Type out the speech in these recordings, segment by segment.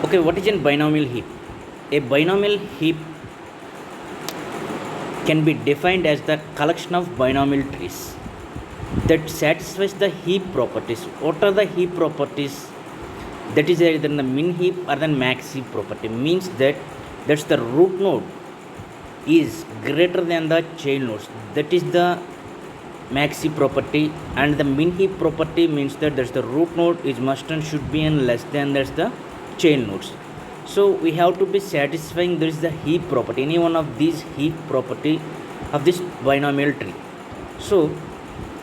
Okay, what is a binomial heap? A binomial heap can be defined as the collection of binomial trees that satisfies the heap properties. What are the heap properties? That is either the min heap or the max heap property. Means that's the root node is greater than the child nodes. That is the max heap property, and the min heap property means that the root node is must and should be and less than that's the child nodes. So we have to be satisfying there is the heap property, any one of these heap property of this binomial tree. So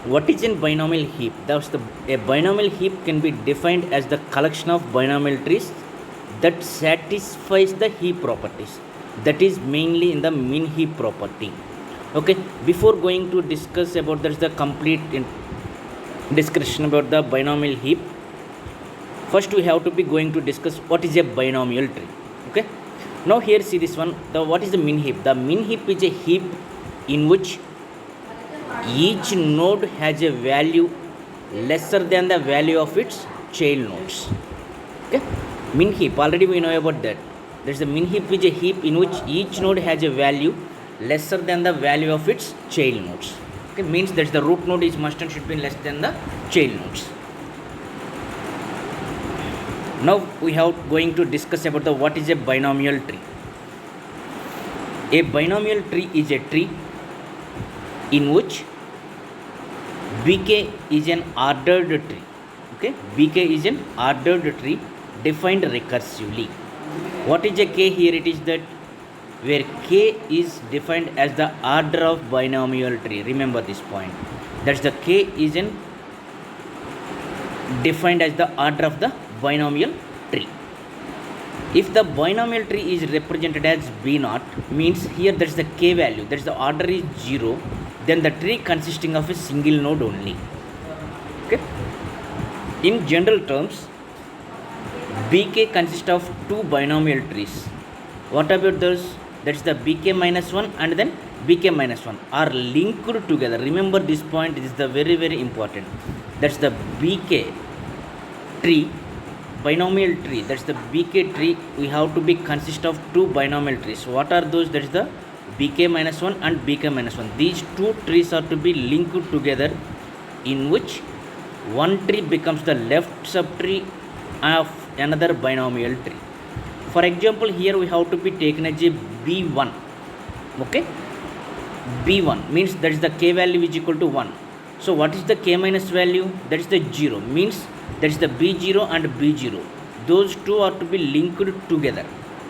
what is in binomial heap? A binomial heap can be defined as the collection of binomial trees that satisfies the heap properties. That is mainly in the min heap property. Okay, before going to discuss about there's the complete description about the binomial heap, first we have to be going to discuss what is a binomial tree. Okay, now here see this one, the what is the min heap? The min heap is a heap in which each node has a value lesser than the value of its child nodes. Okay, min heap already we know about that. There's a min heap is a heap in which each node has a value lesser than the value of its child nodes. Okay, means that the root node is must and should be less than the child nodes. Now we have going to discuss about the what is a binomial tree. A binomial tree is a tree in which BK is an ordered tree. Okay, BK is an ordered tree defined recursively. What is a K here? It is that where K is defined as the order of binomial tree. Remember this point. That's the K is in defined as the order of the binomial tree. If the binomial tree is represented as B0, means here that's the K value, that's the order is 0, then the tree consisting of a single node only. Okay. In general terms, BK consists of two binomial trees. What about those? That's the BK minus 1 and then BK minus 1 are linked together. Remember this point, this is the very important. That's the BK tree, binomial tree. That's the BK tree. We have to be consist of two binomial trees. What are those? That's the BK minus 1 and BK minus 1. These two trees are to be linked together, in which one tree becomes the left subtree of another binomial tree. For example, here we have to be taken as a B1. Okay, B1 means that is the K value is equal to 1. So what is the K minus value? That is the 0, means that is the B0 and B0. Those two are to be linked together.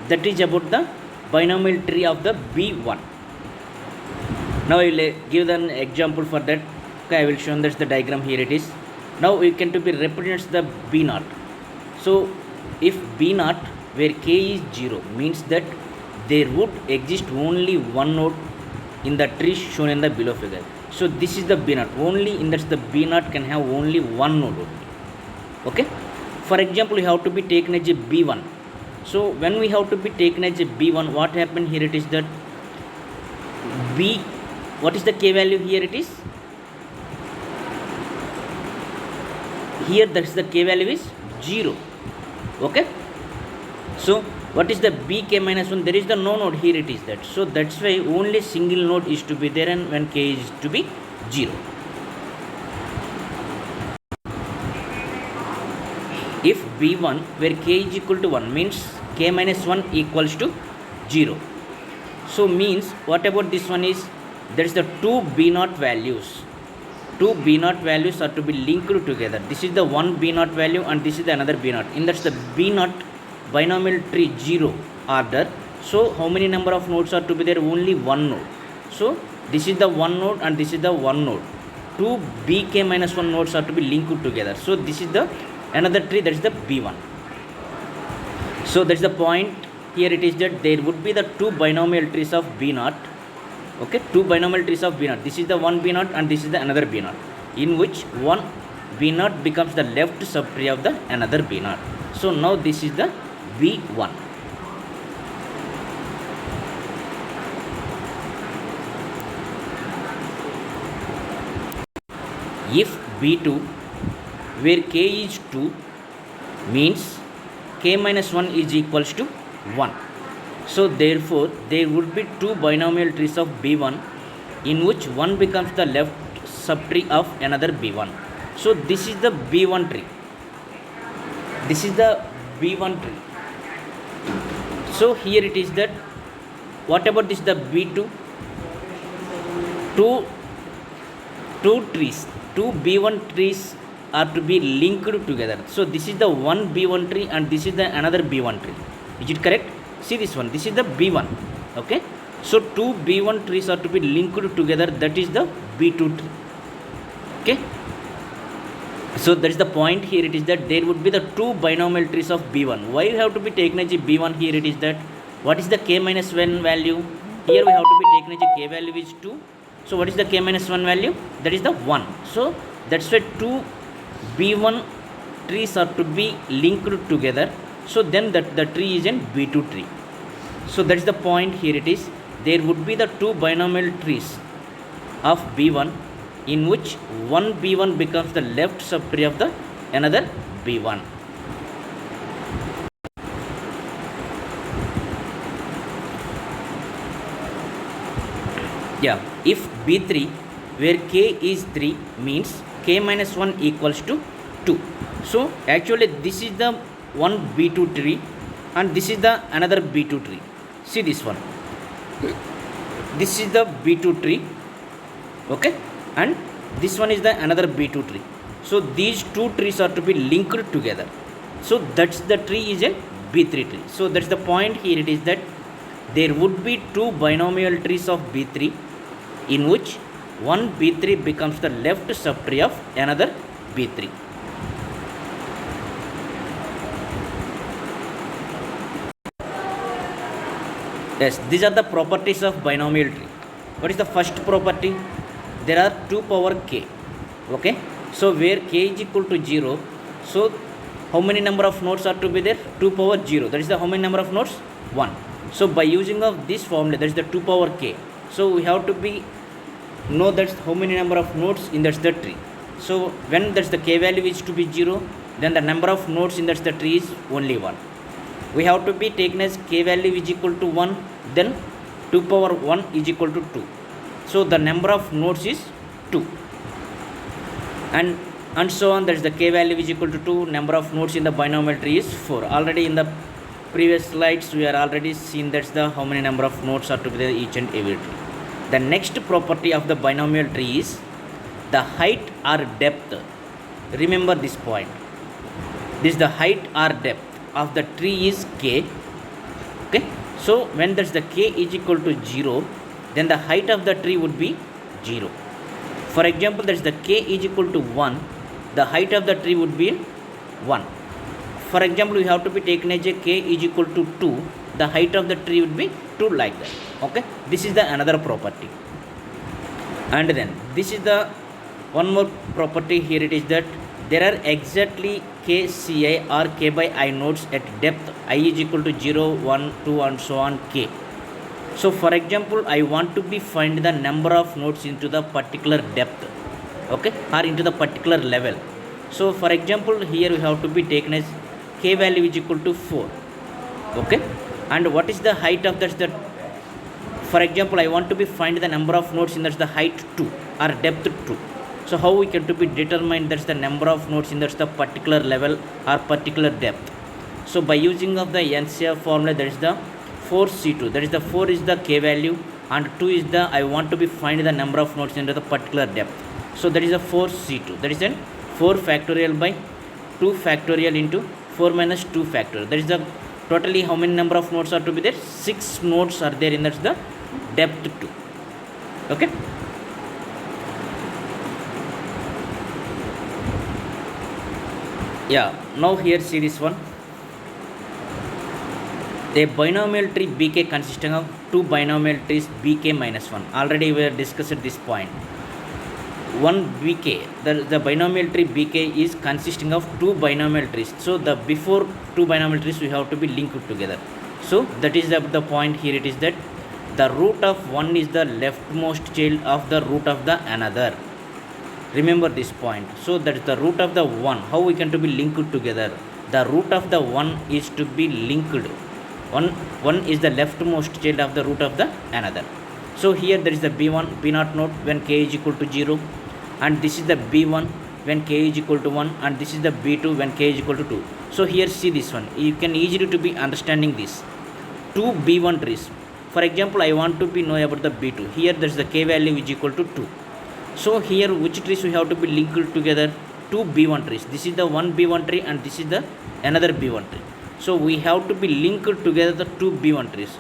That is about the binomial tree of the B1. Now I will give an example for that. Okay, I will show that's the diagram. Here it is. Now we can to be represents the B0. So if B0 where K is 0 means that there would exist only one node in the tree shown in the below figure. So this is the B0. Only in that the B0 can have only one node only. Okay. For example, we have to be taken as a B1. So when we have to be taken as a B1, what happened here? It is that B. What is the K value here? It is here. That's the K value is 0. Okay. So what is the BK minus 1? There is the no node here. It is that. So that's why only single node is to be there, and when K is to be 0. If B1 where K is equal to 1 means K minus 1 equals to 0. So means what about this one is there is the two B0 values. Two B0 values are to be linked together. This is the one B0 value and this is the another B0. In that's the B0 binomial tree 0 order. So how many number of nodes are to be there? Only one node. So this is the one node and this is the one node. Two BK minus 1 nodes are to be linked together. So this is the another tree, that is the B1. So that's the point here. It is that there would be the two binomial trees of B0. Okay, two binomial trees of B0. This is the one B0 and this is the another B0, in which one B0 becomes the left subtree of the another B0. So now this is the B1. If B2 where K is 2 means k minus 1 is equals to 1. So therefore there would be two binomial trees of b1 in which one becomes the left subtree of another b1. So this is the b1 tree. This is the b1 tree. So here it is that, what about this the b2? Two trees, two b1 trees are to be linked together. So this is the one b1 tree and this is the another b1 tree. Is it correct? See this one, this is the b1. Okay, so two b1 trees are to be linked together, that is the b2 tree. Okay, so that is the point here. It is that there would be the two binomial trees of b1. Why you have to be taken as a b1 here? It is that, what is the k minus 1 value? Here we have to be taken as a k value is 2. So what is the k minus 1 value? That is the 1. So that's why two b1 trees are to be linked together. So then that the tree is in b2 tree. So that is the point here. It is, there would be the two binomial trees of b1 in which one b1 becomes the left subtree of the another b1. Yeah, if b3 where k is 3 means k minus 1 equals to 2. So actually this is the one b2 tree and this is the another b2 tree. See this one, this is the b2 tree, okay, and this one is the another b2 tree. So these two trees are to be linked together. So that's the tree is a b3 tree. So that's the point here. It is that there would be two binomial trees of b3 in which one b3 becomes the left subtree of another b3. Yes, these are the properties of binomial tree. What is the first property? There are 2 power k. Okay, so where k is equal to 0, so how many number of nodes are to be there? 2 power 0. That is the how many number of nodes? 1. So by using of this formula, that is the 2 power k. So we have to be know that's how many number of nodes in that's the tree. So when that's the k value is to be 0, then the number of nodes in that's the tree is only 1. We have to be taken as k value is equal to 1, then 2 power 1 is equal to 2. So the number of nodes is 2, and so on. That is the k value is equal to 2. Number of nodes in the binomial tree is 4. Already in the previous slides we are already seen that's the how many number of nodes are to be there each and every tree. The next property of the binomial tree is the height or depth. Remember this point. This is the height or depth of the tree is k. Okay, so when that's the k is equal to 0, then the height of the tree would be 0. For example, that's the k is equal to 1, the height of the tree would be 1. For example, we have to be taken as a k is equal to 2, the height of the tree would be 2, like that. Okay, this is the another property. And then this is the one more property here. It is that there are exactly k ci or k by I nodes at depth I is equal to 0, 1, 2 and so on k. So for example, I want to be find the number of nodes into the particular depth, okay, or into the particular level. So for example, here we have to be taken as k value is equal to 4, okay, and what is the height of that? For example, I want to be find the number of nodes in that's the height 2 or depth 2. So how we can to be determine that's the number of nodes in that's the particular level or particular depth? So by using of the NCF formula, that is the 4C2, that is the 4 is the k value and 2 is the I want to be find the number of nodes into the particular depth. So that is a 4C2, that is a 4 factorial by 2 factorial into 4 minus 2 factorial. That is the totally how many number of nodes are to be there? 6 nodes are there in that's the depth 2. Okay. Yeah, now here see this one. A binomial tree bk consisting of two binomial trees bk minus 1. Already we have discussed this point. One bk, the binomial tree bk is consisting of two binomial trees. So the before two binomial trees we have to be linked together. So that is the point here. It is that the root of one is the leftmost child of the root of the another. Remember this point. So that is the root of the one. How we can to be linked together? the root of the one is to be linked. One is the leftmost child of the root of the another. So here there is the b1 b0 node when k is equal to 0, and this is the b1 when k is equal to 1, and this is the b2 when k is equal to 2. So here see this one, you can easily to be understanding this two b1 trees. For example, I want to be know about the b2. Here there is the k value is equal to 2. So here which trees we have to be linked together? Two b1 trees. This is the one b1 tree and this is the another b1 tree. So we have to be linked together the two b1 trees.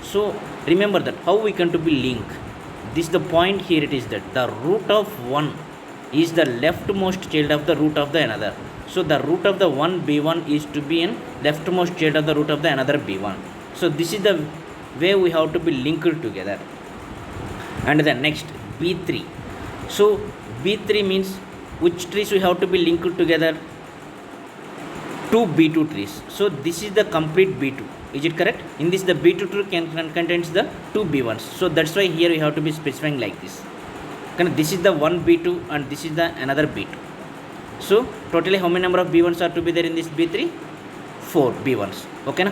So remember that how we can to be link. This the point here, it is that the root of one is the leftmost child of the root of the another. So the root of the one b1 is to be in leftmost child of the root of the another b1. So this is the way we have to be linked together. And the next b3. So b3 means which trees we have to be linked together? Two b2 trees. So this is the complete b2. Is it correct? In this the b2 tree contains the two b1s. So that's why here we have to be specifying like this. This is the one b2 and this is the another b2. So totally how many number of b1s are to be there in this b3? 4 b1s. Okay na?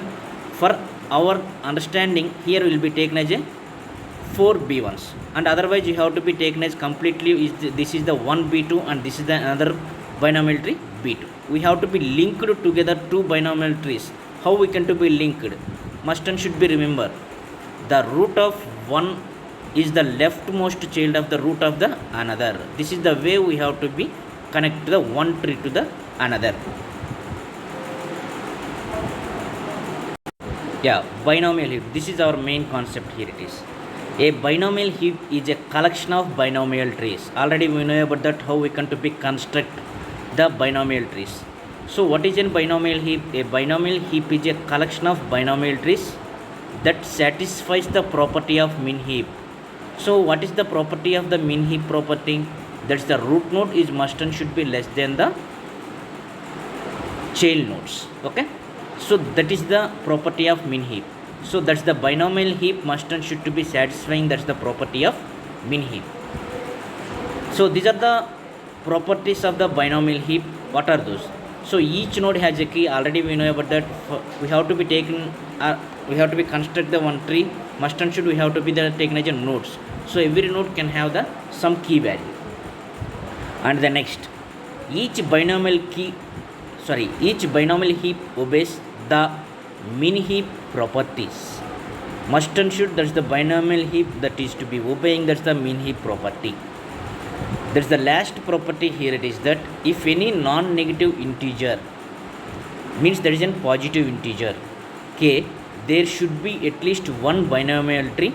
For our understanding, here will be taken as a 4 b1s, and otherwise you have to be taken as completely this is the one b2 and this is the another binomial tree b2. We have to be linked together two binomial trees. How we can to be linked? Must and should be remember, the root of one is the leftmost child of the root of the another. This is the way we have to be connect the one tree to the another. Yeah, binomial heap. This is our main concept here. It is a binomial heap is a collection of binomial trees. Already we know about that how we can to be construct the binomial trees. So what is a binomial heap? A binomial heap is a collection of binomial trees that satisfies the property of min heap. So what is the property of the min heap property? That's the root node is must and should be less than the child nodes. Okay, so that is the property of min heap. So that's the binomial heap must and should to be satisfying. That's the property of min heap. So these are the properties of the binomial heap. What are those? So each node has a key. Already we know about that. We have to be taken. We have to be construct the one tree. Must and should we have to be taken as a nodes. So every node can have the some key value. And the next, each binomial heap obeys the min heap properties. Must and should, that's the binomial heap that is to be obeying, that's the min heap property. That's the last property here. It is that if any non-negative integer, means there is a positive integer k, there should be at least one binomial tree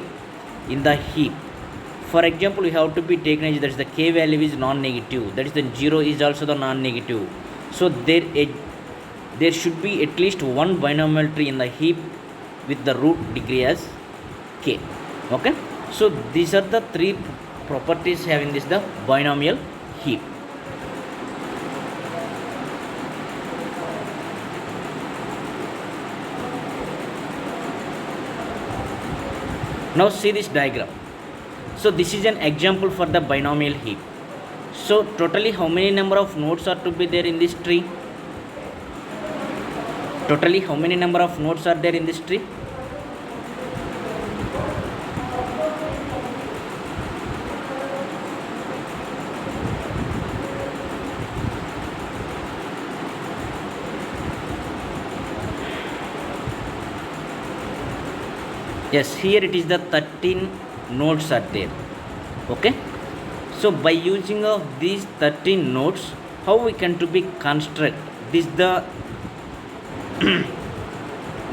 in the heap. For example, we have to be taken as that is the k value is non-negative, that is the 0 is also the non-negative. So there should be at least one binomial tree in the heap with the root degree as k. Okay, so these are the three properties having this the binomial heap. Now see this diagram. So this is an example for the binomial heap. So totally how many number of nodes are to be there in this tree? Totally how many number of nodes are there in this tree? Yes, here it is the 13 nodes are there. Okay, so by using of these 13 nodes, how we can to be construct this the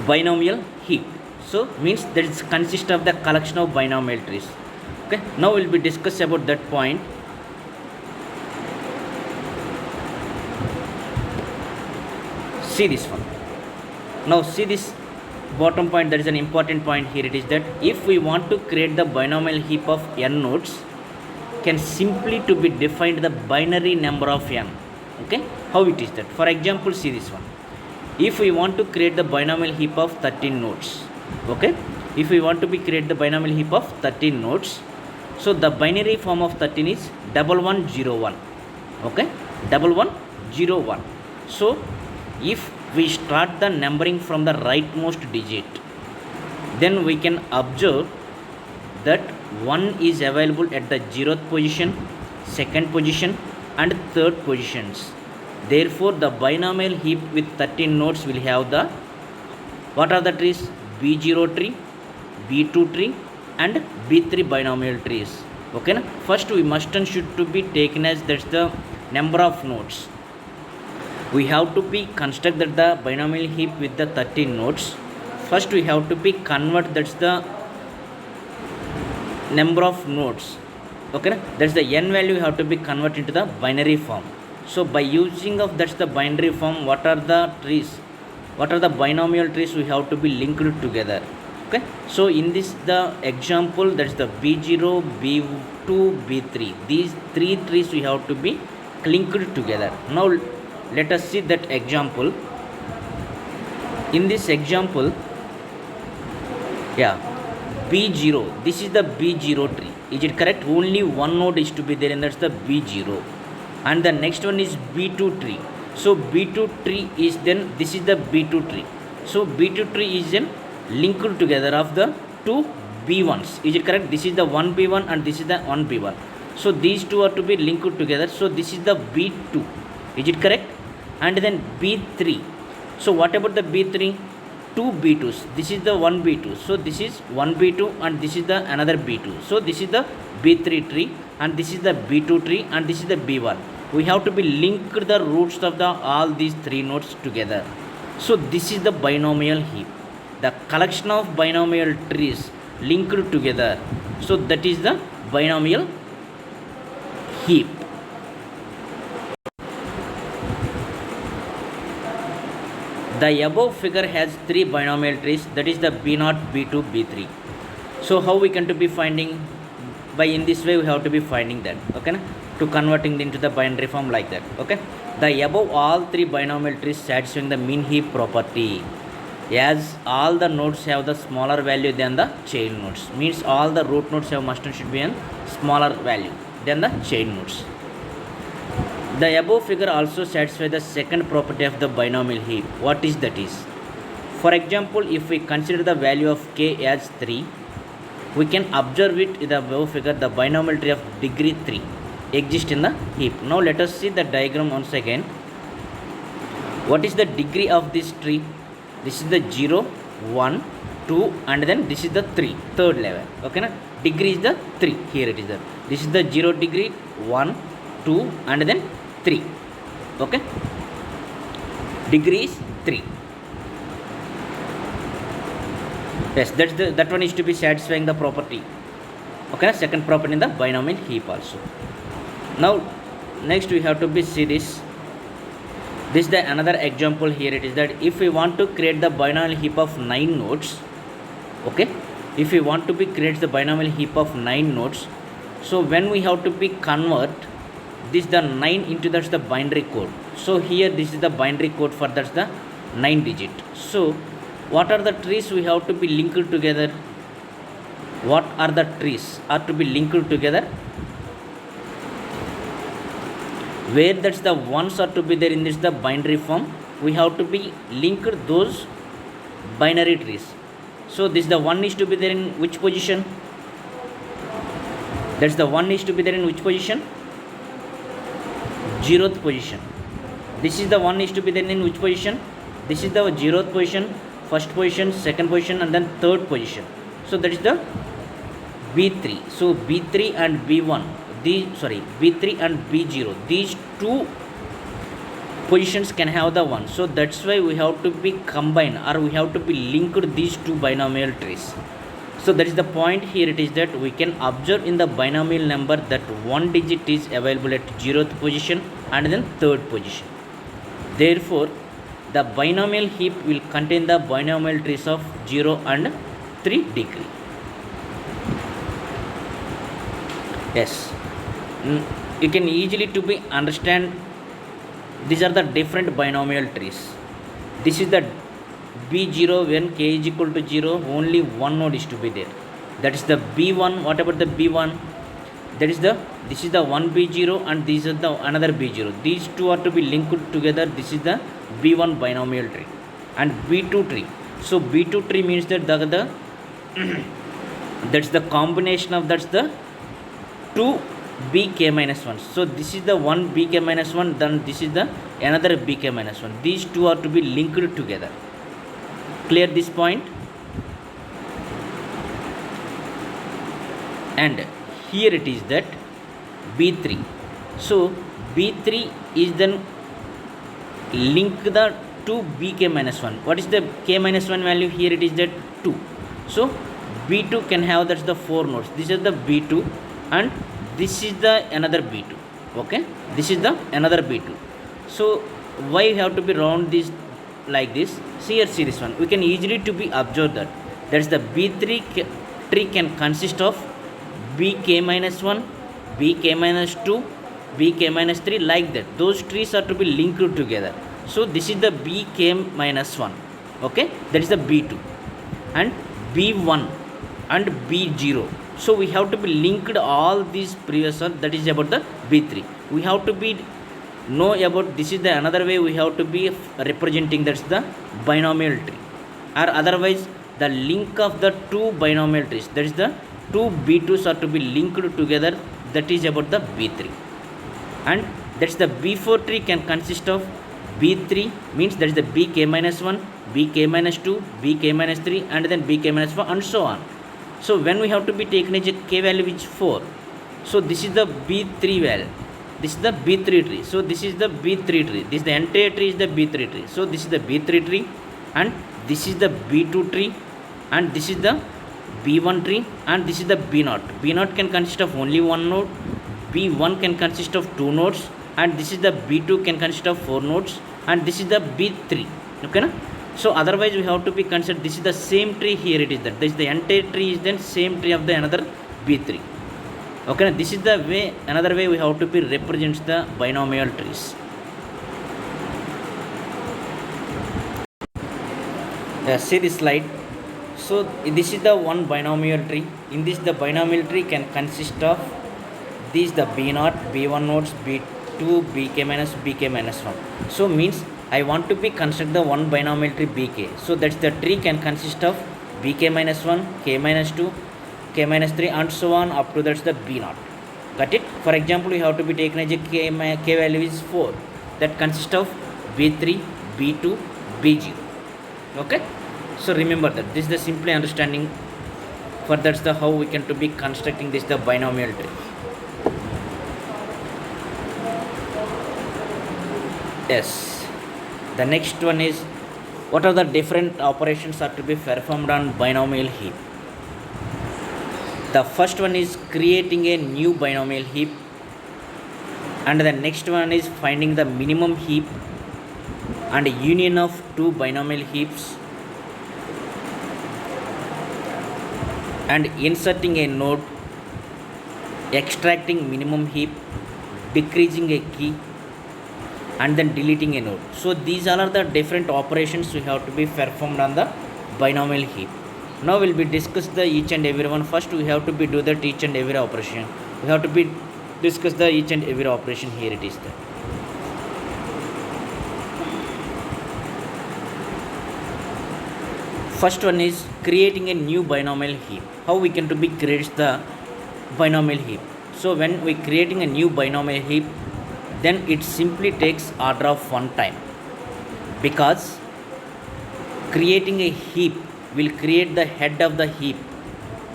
binomial heap. So means that it consists of the collection of binomial trees. Okay, now we'll be discuss about that point. See this one. Now see this bottom point, that is an important point here. It is that if we want to create the binomial heap of n nodes, can simply to be defined the binary number of n. Okay, how it is that? For example, see this one. If we want to create the binomial heap of 13 nodes, okay, if we want to be create the binomial heap of 13 nodes, so the binary form of 13 is 1101. Okay, 1101. So if we start the numbering from the rightmost digit. Then we can observe that 1 is available at the 0th position, 2nd position and 3rd positions. Therefore the binomial heap with 13 nodes will have the, what are the trees? B0 tree, B2 tree and B3 binomial trees. Okay na? First we must and should to be taken as that's the number of nodes. We have to be construct the binomial heap with the 13 nodes. First we have to be convert, that's the number of nodes. Okay na? That's the n value you have to be converted into the binary form. So by using of that's the binary form, what are the trees, what are the binomial trees we have to be linked together. Okay, so in this the example, that's the B0, B2, B3, these three trees we have to be linked together. Now let us see that example. In this example, yeah, B0, this is the B0 tree, is it correct? Only one node is to be there and that's the B0, and the next one is B2 tree. So B2 tree is, then this is the B2 tree. So B2 tree is then linked together of the two B1s, is it correct? This is the 1B1 and this is the 1B1. So these two are to be linked together. So this is the B2, is it correct? And then B3. So what about the B3? Two B2s, this is the 1B2. So this is 1B2 and this is the another B2. So this is the B3 tree and this is the B2 tree and this is the B1. We have to be linked the roots of the all these three nodes together. So this is the binomial heap, the collection of binomial trees linked together. So that is the binomial heap. The above figure has three binomial trees, that is the B0, B2, B3. So how we can to be finding? By in this way we have to be finding that. Okay na? To converting into the binary form like that. Okay, the above all three binomial trees satisfying the mean heap property, as all the nodes have the smaller value than the chain nodes, means all the root nodes have must and should be a smaller value than the chain nodes. The above figure also satisfies the second property of the binomial heap. What is that is? For example, if we consider the value of k as 3, we can observe it in the above figure, the binomial tree of degree 3 exists in the heap. Now let us see the diagram once again. What is the degree of this tree? This is the 0, 1, 2 and then this is the 3, third level. Okay na? Degree is the 3, here it is there. This is the 0 degree, 1, 2 and then 3. Okay, degree is 3. Yes, that's the, that one is to be satisfying the property. Okay, second property in the binomial heap also. Now next we have to be see this. This is the another example. Here it is that if we want to create the binomial heap of 9 nodes, okay, if we want to be create the binomial heap of 9 nodes, so when we have to be convert this the 9 into that's the binary code. So here this is the binary code for that's the 9 digit. So what are the trees we have to be linked together? What are the trees are to be linked together? Where that's the ones are to be there in this the binary form, we have to be linked those binary trees. So this the one is to be there in which position? That's the one is to be there in which position? 0th position. This is the one is to be there in which position? This is the 0th position, first position, second position and then third position. So that is the B3. So B3 and B1, B3 and B0, these two positions can have the one. So that's why we have to be combine or we have to be linked these two binomial trees. So that is the point here. It is that we can observe in the binomial number that one digit is available at 0th position and then third position. Therefore the binomial heap will contain the binomial trees of 0 and 3 degree. Yes, you can easily to be understand these are the different binomial trees. This is the B0 when k is equal to 0, only one node is to be there. That is the B1. What about the B1? that is the this is the one b0 and this is the another b0. These two are to be linked together. This is the b1 binomial tree and b2 tree. So b2 tree means that the that's the combination of that's the two bk minus 1. So this is the one bk minus 1, then this is the another bk minus 1. These two are to be linked together. Clear this point? And here it is that b3. So b3 is then link the 2 bk minus 1. What is the k minus 1 value? Here it is that 2. So b2 can have that's the 4 nodes. This is the b2 and this is the another b2. Okay, this is the another b2. So why you have to be round this like this? See here, see this one. We can easily to be observed that that's the b3 tree can consist of bk minus 1, bk minus 2, bk minus 3, like that. Those trees are to be linked together. So this is the bk minus 1. Okay, that is the b2 and b1 and b0. So we have to be linked all these previous one, that is about the b3. We have to be know about this is the another way we have to be representing, that's the binomial tree. Or otherwise the link of the two binomial trees, that is the two b2s are to be linked together, that is about the b3. And that's the b4 tree can consist of b3 means that is the bk minus 1, bk minus 2, bk minus 3 and then bk minus 4 and so on. So when we have to be taken as a k value which 4, so this is the b3 value, this is the b3 tree. So this is the b3 tree, this is the entire tree is the b3 tree. So this is the b3 tree and this is the b2 tree and this is the b1 tree and this is the b0. b0 can consist of only one node, b1 can consist of two nodes and this is the b2 can consist of four nodes and this is the b3. Okay na? So otherwise we have to be considered this is the same tree. Here it is that this is the entire tree is then same tree of the another b3. Okay na? This is the way, another way we have to be represents the binomial trees. See this slide. So this is the one binomial tree. In this the binomial tree can consist of these the b0, b1 nodes, b2, bk minus, bk minus 1. So means I want to be construct the one binomial tree bk. So that's the tree can consist of bk minus 1, k minus 2, k minus 3 and so on up to that's the b0. Got it? For example, we have to be taken as a k value is 4. That consists of b3, b2, b0. Okay? So remember that this is the simply understanding for that's the how we can to be constructing this the binomial tree. Yes. The next one is what are the different operations are to be performed on binomial heap. The first one is creating a new binomial heap and the next one is finding the minimum heap and union of two binomial heaps and inserting a node, extracting minimum heap, decreasing a key and then deleting a node. So these all are the different operations we have to be performed on the binomial heap. Now we'll be discuss the each and every one. First we have to be do that each and every operation. We have to be discuss the each and every operation. Here it is there. First one is creating a new binomial heap. How we can to be create the binomial heap? So when we creating a new binomial heap, then it simply takes order of one time, because creating a heap will create the head of the heap.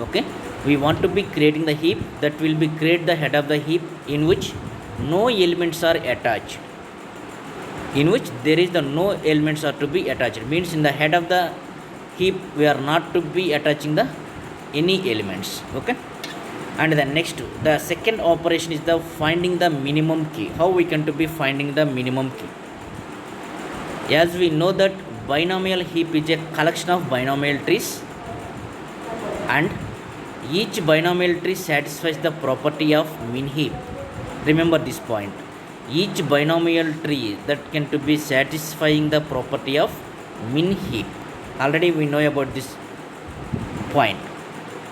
Okay, we want to be creating the heap, that will be create the head of the heap in which no elements are attached, in which there is the no elements are to be attached, means in the head of the heap we are not to be attaching the any elements. Okay, and the next, the second operation is the finding the minimum key. How we can to be finding the minimum key? As we know that binomial heap is a collection of binomial trees and each binomial tree satisfies the property of min heap. Remember this point, each binomial tree that can to be satisfying the property of min heap. Already we know about this point,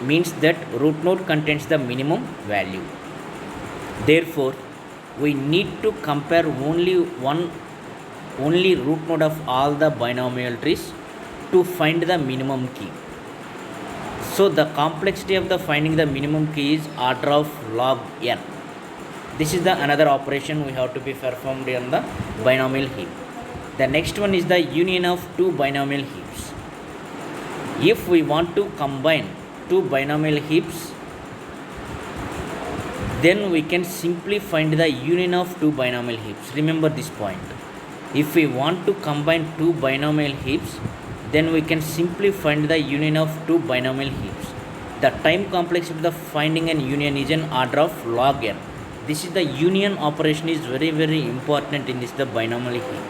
means that root node contains the minimum value. Therefore, we need to compare only root node of all the binomial trees to find the minimum key. So the complexity of the finding the minimum key is order of log n. This is the another operation we have to be performed on the binomial heap. The next one is the union of two binomial heaps. If we want to combine two binomial heaps, then we can simply find the union of two binomial heaps. Remember this point. If we want to combine two binomial heaps, then we can simply find the union of two binomial heaps. The time complexity of the finding an union is an order of log n. This is the union operation is very important in this the binomial heap.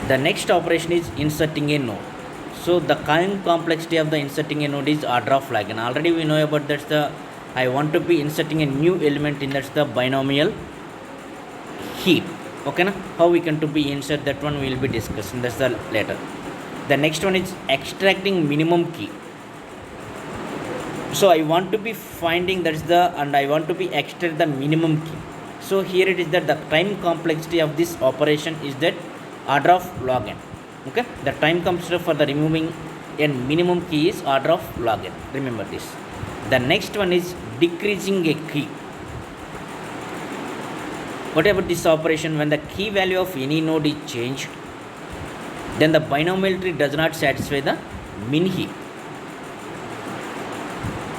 The next operation is inserting a node. So the time complexity of the inserting a node is order of log n. Already we know about that's the I want to be inserting a new element in that's the binomial heap. Okay na? How we can to be insert that one we will be discussing, that's the later. The next one is extracting minimum key. So I want to be finding that's the and I want to be extract the minimum key. So here it is that the time complexity of this operation is that order of log n. Okay, the time complexity for the removing a minimum key is order of log n. Remember this. The next one is decreasing a key. What about this operation? When the key value of any node is changed, then the binomial tree does not satisfy the min heap.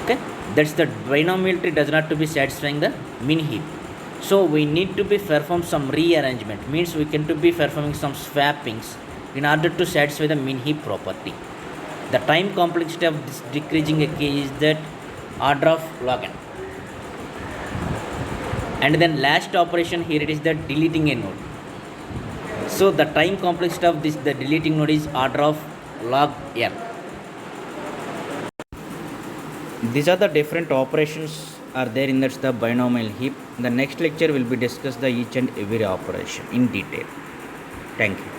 Okay, that's the binomial tree does not to be satisfying the min heap. So we need to be perform some rearrangement, means we can to be performing some swappings in order to satisfy the min heap property. The time complexity of this decreasing a key is that order of log n. And then last operation here it is the deleting a node. So the time complexity of this the deleting node is order of log n. These are the different operations are there in that's the binomial heap. The next lecture will be discuss the each and every operation in detail. Thank you.